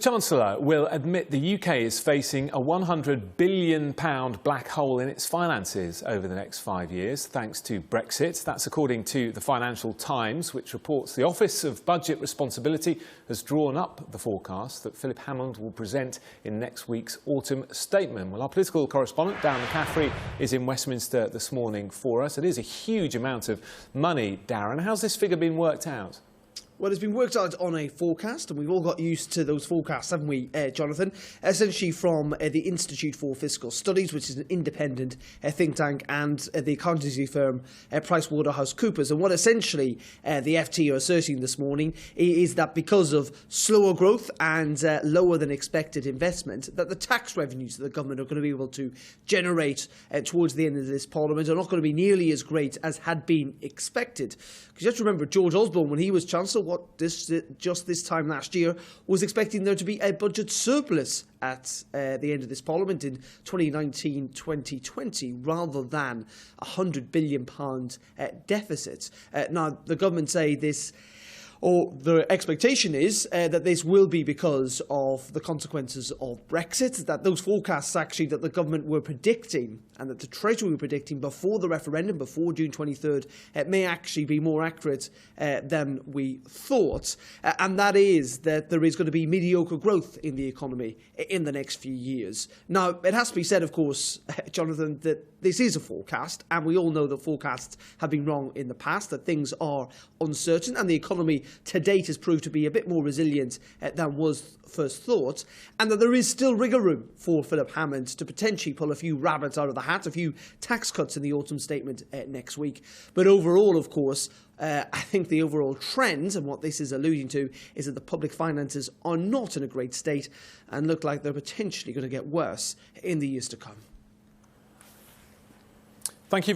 Chancellor will admit the UK is facing a £100 billion black hole in its finances over the next 5 years, thanks to Brexit. That's according to the Financial Times, which reports the Office of Budget Responsibility has drawn up the forecast that Philip Hammond will present in next week's autumn statement. Well, our political correspondent, Darren McCaffrey, is in Westminster this morning for us. It is a huge amount of money, Darren. How's this figure been worked out? Well, it's been worked out on a forecast, and we've all got used to those forecasts, haven't we, Jonathan? Essentially from the Institute for Fiscal Studies, which is an independent think tank, and the accountancy firm PricewaterhouseCoopers. And what essentially the FT are asserting this morning is that because of slower growth and lower than expected investment, that the tax revenues that the government are going to be able to generate towards the end of this Parliament are not going to be nearly as great as had been expected. Because you have to remember, George Osborne, when he was Chancellor, just this time last year, was expecting there to be a budget surplus at the end of this Parliament in 2019-2020, rather than a £100 billion deficit. Now, the government say this, or the expectation is that this will be because of the consequences of Brexit, that those forecasts actually that the government were predicting and that the Treasury were predicting before the referendum, before June 23rd, may actually be more accurate than we thought. And that is that there is going to be mediocre growth in the economy in the next few years. Now, it has to be said, of course, Jonathan, that this is a forecast, and we all know that forecasts have been wrong in the past, that things are uncertain, and the economy to date has proved to be a bit more resilient than was first thought, and that there is still wriggle room for Philip Hammond to potentially pull a few rabbits out of the hat, a few tax cuts in the autumn statement next week. But overall, of course, I think the overall trend, and what this is alluding to, is that the public finances are not in a great state and look like they're potentially going to get worse in the years to come. Thank you.